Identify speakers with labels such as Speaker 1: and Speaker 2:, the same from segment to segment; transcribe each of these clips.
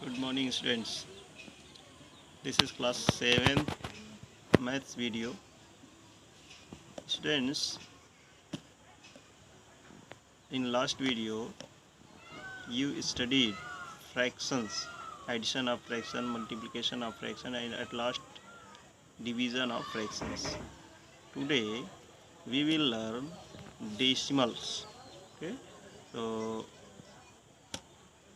Speaker 1: Good morning students. This is class 7th maths video. Students, in last video you studied fractions, addition of fraction, multiplication of fraction, and at last division of fractions. Today we will learn decimals. Okay, so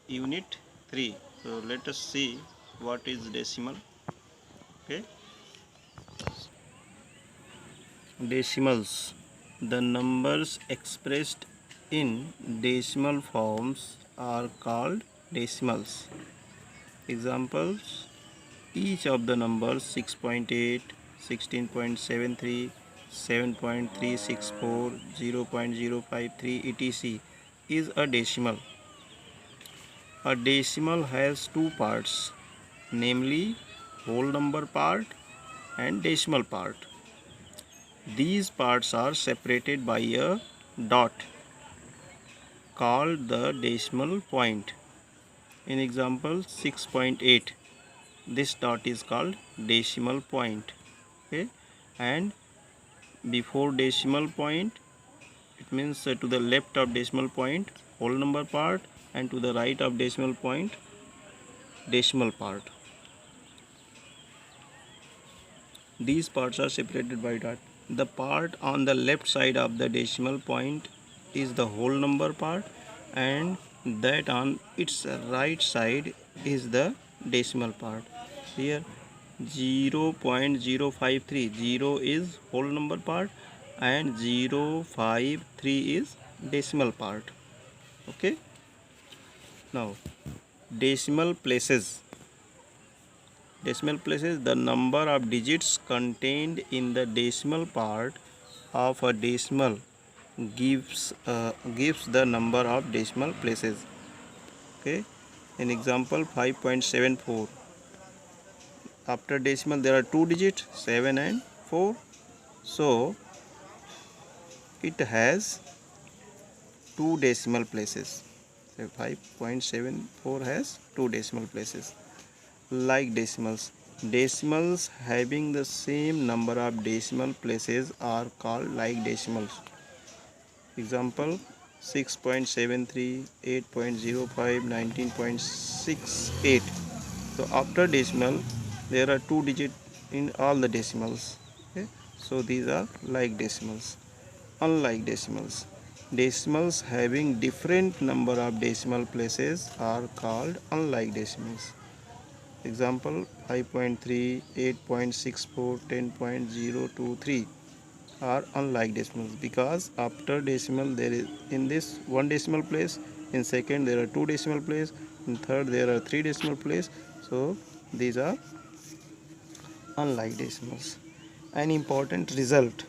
Speaker 1: unit 3. So let us see what is decimal. Okay, decimals, the numbers expressed in decimal forms are called decimals. Examples: each of the numbers 6.8, 16.73, 7.364, 0.053, etc. is a decimal. A decimal has two parts, namely whole number part and decimal part. These parts are separated by a dot called the decimal point. In example 6.8, this dot is called decimal point. Okay, and before decimal point, it means to the left of decimal point whole number part, and to the right of decimal point decimal part. These parts are separated by dot. The part on the left side of the decimal point is the whole number part, and that on its right side is the decimal part. Here 0.053, 0 is whole number part and 053 is decimal part. Okay, now decimal places. Decimal places, the number of digits contained in the decimal part of a decimal gives the number of decimal places. Okay, in example 5.74, after decimal there are two digits 7 and 4, so it has two decimal places. So 5.74 has two decimal places. Like decimals, decimals having the same number of decimal places are called like decimals. Example 6.73, 8.05, 19.68. So after decimal there are two digits in all the decimals. Okay, so these are like decimals. Unlike decimals, decimals having different number of decimal places are called unlike decimals. Example 5.3, 8.64, 10.023 are unlike decimals because after decimal there is in this one decimal place, in second there are two decimal place, in third there are three decimal place, so these are unlike decimals. An important result: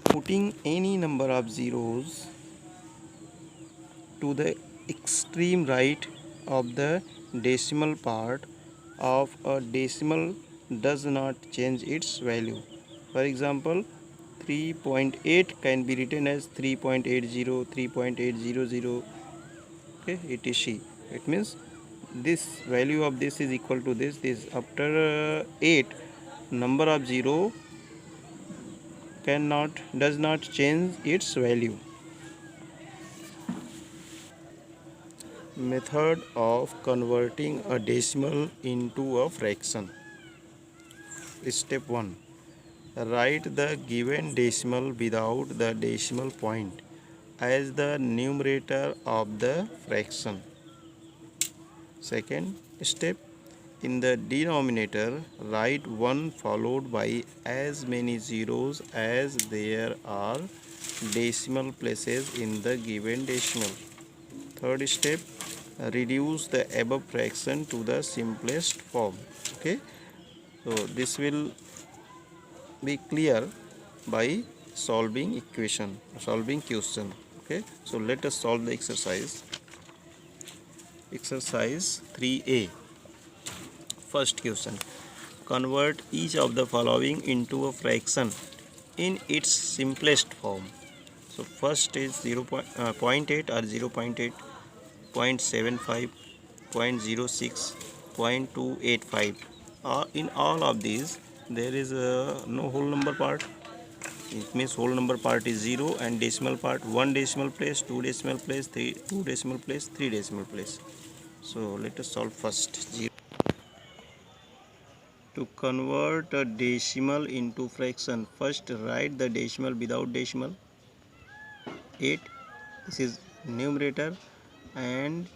Speaker 1: putting any number of zeros to the extreme right of the decimal part of a decimal does not change its value. For example, 3.8 can be written as 3.80, 3.800, okay, etc. It means this value of this is equal to this. After 8, number of 0 does not change its value. Method of converting a decimal into a fraction. Step 1. Write the given decimal without the decimal point as the numerator of the fraction. Second step. In the denominator, write 1 followed by as many zeros as there are decimal places in the given decimal. Third step. Reduce the above fraction to the simplest form. Okay, so this will be clear by solving question. Okay, so let us solve the exercise. Exercise 3a. First question: convert each of the following into a fraction in its simplest form. So first is 0.8 or 0.8, 0.75, 0.06, 0.285. In all of these there is no whole number part. It means whole number part is 0 and decimal part 1 decimal place, 2 decimal place, 2 decimal place, 3 decimal place. So let us solve first. 0. To convert a decimal into fraction, first write the decimal without decimal. 8. This is numerator, and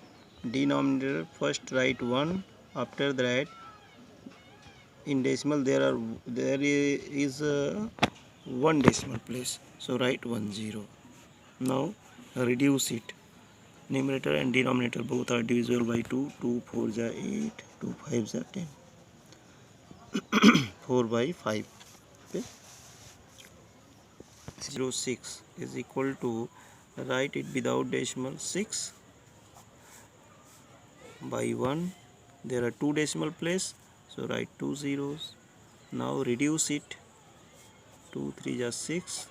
Speaker 1: denominator first write 1. After that in decimal there is one decimal place, so write 10. Now reduce it. Numerator and denominator both are divisible by 2. 2 4s are 8, 2 5s are 10. 4 by 5. Okay. 06 is equal to, write it without decimal, 6 by 1. There are 2 decimal place, so write 2 zeros. Now reduce it. 2 3s are 6,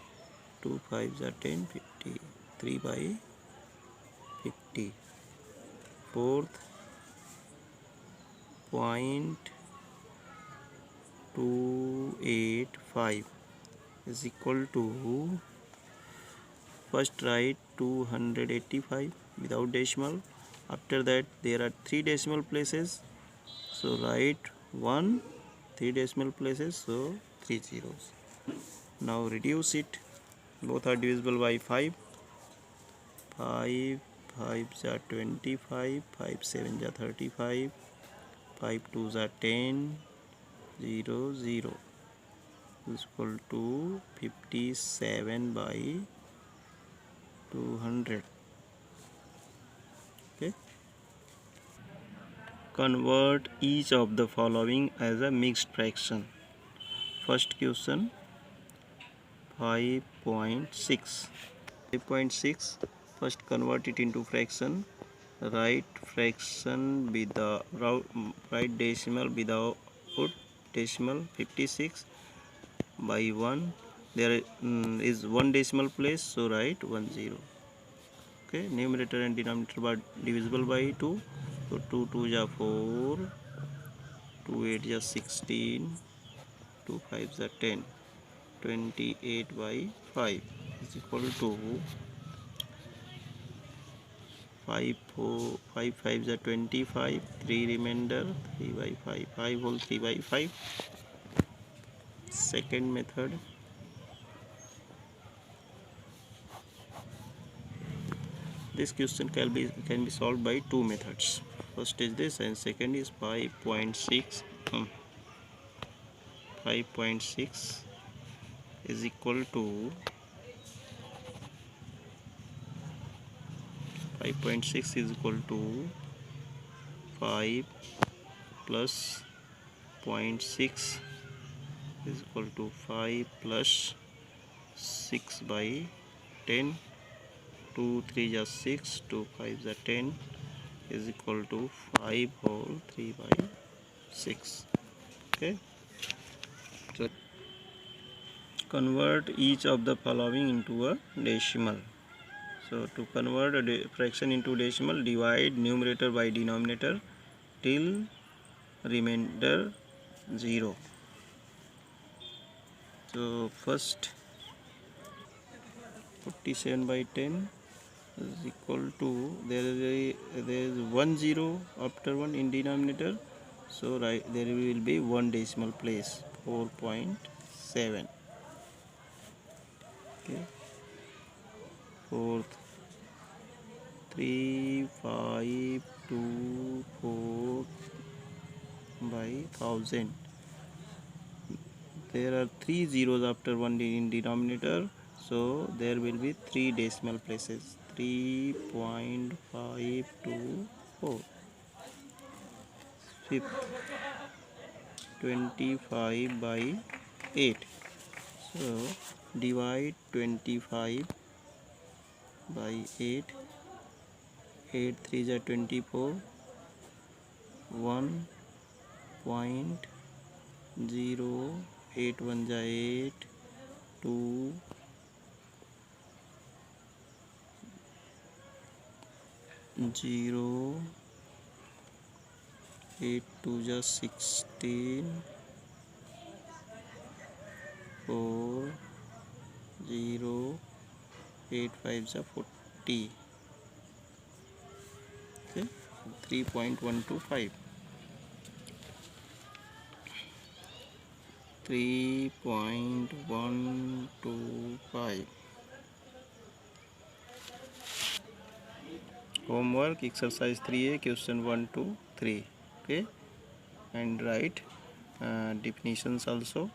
Speaker 1: 2 5s are 10, 50. 3 by 50. Fourth, 0.285 is equal to, first write 285 without decimal. After that there are 3 decimal places, so write 1, 3 decimal places, so 3 zeros. Now reduce it. Both are divisible by 5. 5 5s are 25, 5 7s are 35, 5 2s are 10, 0 0 is equal to 57 by 200. Okay. Convert each of the following as a mixed fraction. First question, 5.6. 5.6, first convert it into fraction. Write fraction write decimal without decimal. 56 by 1. There is one decimal place, so write 10. Okay. Numerator and denominator are divisible by 2, so 2 2s are 4, 2 8s are 16, 2 5s are 10. 28 by 5 is equal to 5 5s are 25, 3 remainder, 3 by 5, 5 whole 3 by 5. Second method, this question can be solved by two methods. First is this, and second is 5.6. 5.6 is equal to 5 plus 0.6 is equal to 5 plus 6 by 10. 2 3s are 6, 2 5s are 10 is equal to 5 whole 3 by 6. Okay. So convert each of the following into a decimal. So to convert a fraction into decimal, divide numerator by denominator till remainder 0. So first, 47 by 10 is equal to, there is 1 0 after 1 in denominator, so there will be one decimal place, 4.7. Okay. Fourth, 3 5 2 4 by 1000. There are 3 zeros after 1 in denominator, so there will be 3 decimal places, 3.524. Fifth, 25 by 8. So divide 25 by 8. 8 3s are 24. 1.0, 8 1s are 8, 2, 0, 8 2 just 16, 4 0, 8 5 just 40. Okay, 3.125. 3.125. Homework exercise 3a, question 1 to 3. Okay, and write definitions also.